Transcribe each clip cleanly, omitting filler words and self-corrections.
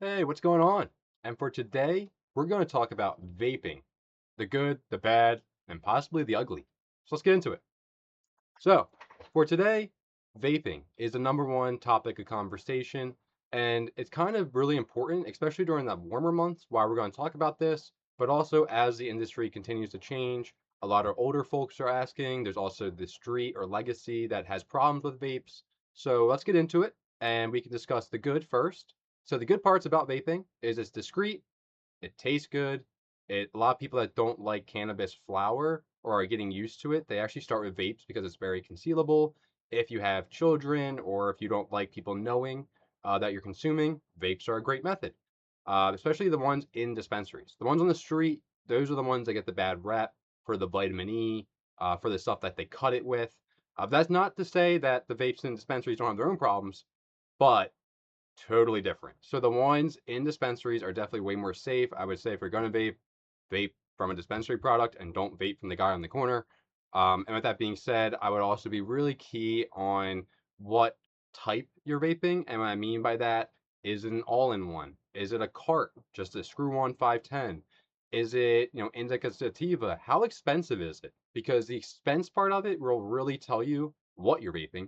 Hey, what's going on? And for today, we're going to talk about vaping, the good, the bad, and possibly the ugly. So let's get into it. So, for today, vaping is the number one topic of conversation, and it's kind of really important, especially during the warmer months, why we're going to talk about this, but also as the industry continues to change. A lot of older folks are asking. There's also the street or legacy that has problems with vapes. So let's get into it, and we can discuss the good first. So the good parts about vaping is it's discreet, it tastes good. A lot of people that don't like cannabis flower or are getting used to it, they actually start with vapes because it's very concealable. If you have children or if you don't like people knowing that you're consuming, vapes are a great method, especially the ones in dispensaries. The ones on the street, those are the ones that get the bad rep for the vitamin E, for the stuff that they cut it with. That's not to say that the vapes in dispensaries don't have their own problems, but totally different. So the ones in dispensaries are definitely way more safe. I would say if you're gonna vape, vape from a dispensary product and don't vape from the guy on the corner. And with that being said, I would also be really key on what type you're vaping. And what I mean by that is it an all-in-one? Is it a cart, just a screw-on 510? Is it, indica sativa? How expensive is it? Because the expense part of it will really tell you what you're vaping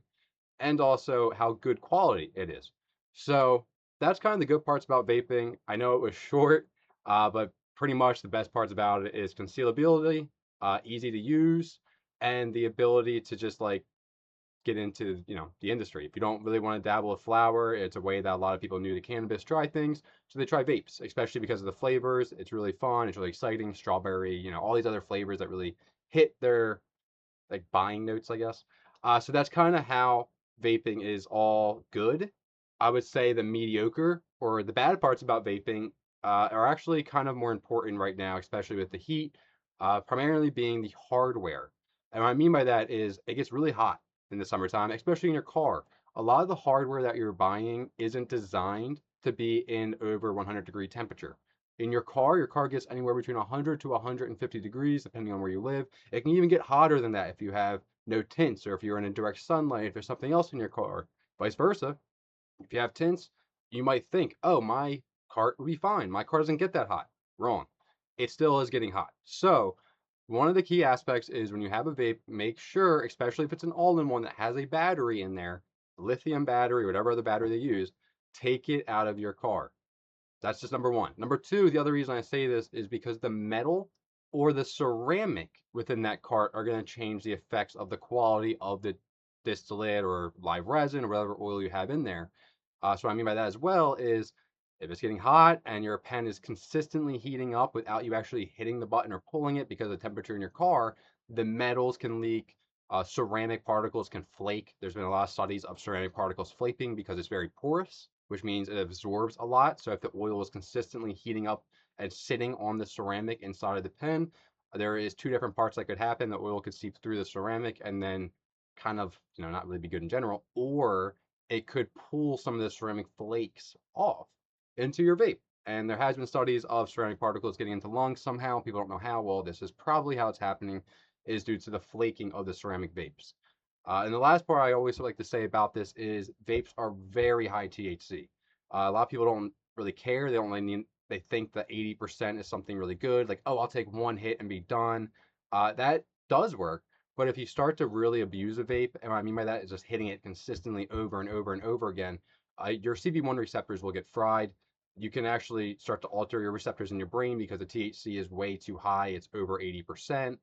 and also how good quality it is. So that's kind of the good parts about vaping. I know it was short, but pretty much the best parts about it is concealability, easy to use, and the ability to just like get into the industry. If you don't really want to dabble with flower, it's a way that a lot of people new to cannabis try things. So they try vapes, especially because of the flavors. It's really fun. It's really exciting. Strawberry, all these other flavors that really hit their like buying notes, I guess. So that's kind of how vaping is all good. I would say the mediocre or the bad parts about vaping are actually kind of more important right now, especially with the heat, primarily being the hardware. And what I mean by that is it gets really hot in the summertime, especially in your car. A lot of the hardware that you're buying isn't designed to be in over 100-degree temperature. In your car gets anywhere between 100 to 150 degrees, depending on where you live. It can even get hotter than that if you have no tints or if you're in a direct sunlight, if there's something else in your car. Vice versa. If you have tints, you might think, oh, my cart will be fine. My car doesn't get that hot. Wrong. It still is getting hot. So, one of the key aspects is when you have a vape, make sure, especially if it's an all in one that has a battery in there, lithium battery, whatever other battery they use, take it out of your car. That's just number one. Number two, the other reason I say this is because the metal or the ceramic within that cart are going to change the effects of the quality of the distillate or live resin or whatever oil you have in there. So what I mean by that as well is if it's getting hot and your pen is consistently heating up without you actually hitting the button or pulling it because of the temperature in your car, the metals can leak. Ceramic particles can flake. There's been a lot of studies of ceramic particles flaking because it's very porous, which means it absorbs a lot. So if the oil is consistently heating up and sitting on the ceramic inside of the pen, there is two different parts that could happen. The oil could seep through the ceramic and then kind of, not really be good in general, or it could pull some of the ceramic flakes off into your vape. And there has been studies of ceramic particles getting into lungs somehow. People don't know how. Well, this is probably how it's happening is due to the flaking of the ceramic vapes. And the last part I always like to say about this is vapes are very high THC. A lot of people don't really care. They don't really need, they think that 80% is something really good. Like, oh, I'll take one hit and be done. That does work. But if you start to really abuse a vape, and what I mean by that is just hitting it consistently over and over and over again, your CB1 receptors will get fried. You can actually start to alter your receptors in your brain because the THC is way too high. It's over 80%.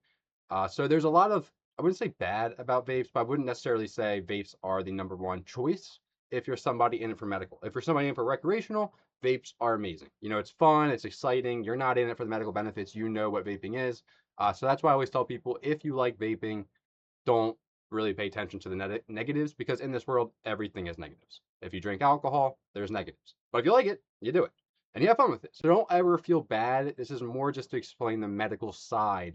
So there's a lot of, I wouldn't say bad about vapes, but I wouldn't necessarily say vapes are the number one choice if you're somebody in it for medical. If you're somebody in it for recreational, vapes are amazing. It's fun, it's exciting. You're not in it for the medical benefits. You know what vaping is. So that's why I always tell people if you like vaping, don't really pay attention to the negatives because in this world, everything is negatives. If you drink alcohol, there's negatives. But if you like it, you do it and you have fun with it. So don't ever feel bad. This is more just to explain the medical side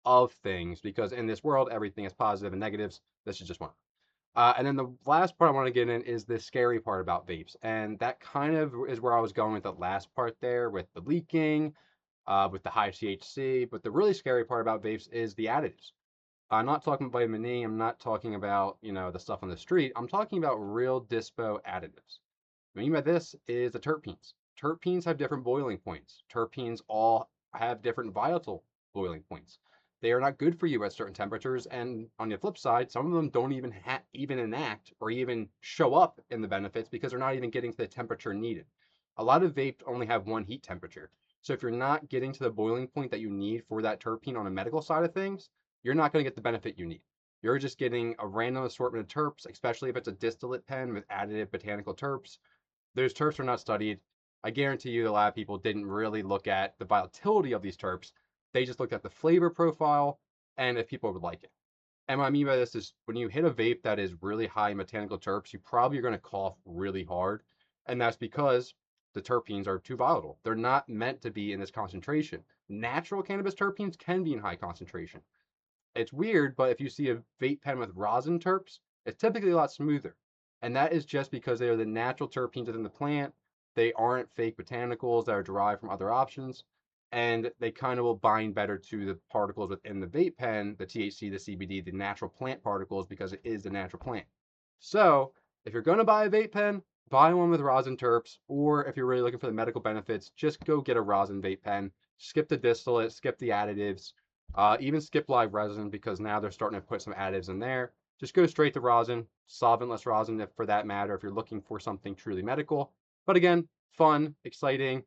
of things because in this world, everything is positive and negatives. This is just one. And then the last part I want to get in is the scary part about vapes. And that kind of is where I was going with the last part there with the leaking, with the high THC. But the really scary part about vapes is the additives. I'm not talking about vitamin E. I'm not talking about, the stuff on the street. I'm talking about real dispo additives. What I mean by this is the terpenes. terpenes have different boiling points. Terpenes all have different volatile boiling points. They are not good for you at certain temperatures, and on the flip side, some of them don't even enact or even show up in the benefits because they're not even getting to the temperature needed. A lot of vapes only have one heat temperature. So if you're not getting to the boiling point that you need for that terpene on a medical side of things, you're not going to get the benefit you need. You're just getting a random assortment of terps, especially if it's a distillate pen with additive botanical terps. Those terps are not studied. I guarantee you a lot of people didn't really look at the volatility of these terps. They just looked at the flavor profile and if people would like it. And what I mean by this is when you hit a vape that is really high in botanical terps, you probably are going to cough really hard. And that's because the terpenes are too volatile. They're not meant to be in this concentration. Natural cannabis terpenes can be in high concentration. It's weird, but if you see a vape pen with rosin terps, it's typically a lot smoother. And that is just because they are the natural terpenes within the plant. They aren't fake botanicals that are derived from other options. And they kind of will bind better to the particles within the vape pen, the THC, the CBD, the natural plant particles, because it is the natural plant. So if you're going to buy a vape pen, buy one with rosin terps, or if you're really looking for the medical benefits, just go get a rosin vape pen. Skip the distillate, skip the additives, even skip live resin because now they're starting to put some additives in there. Just go straight to rosin, solventless rosin if for that matter, if you're looking for something truly medical. But again, fun, exciting,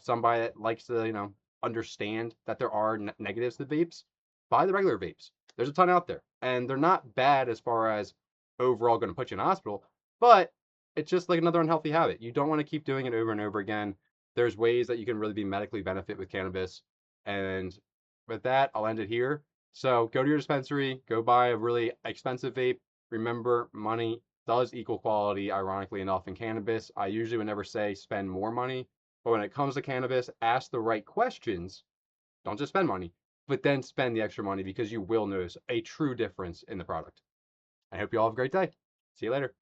somebody that likes to, understand that there are negatives to vapes, buy the regular vapes. There's a ton out there, and they're not bad as far as overall going to put you in a hospital, but it's just like another unhealthy habit. You don't want to keep doing it over and over again. There's ways that you can really be medically benefit with cannabis. And with that, I'll end it here. So go to your dispensary, go buy a really expensive vape. Remember, money does equal quality, ironically enough, in cannabis. I usually would never say spend more money, but when it comes to cannabis, ask the right questions. Don't just spend money, but then spend the extra money because you will notice a true difference in the product. I hope you all have a great day. See you later.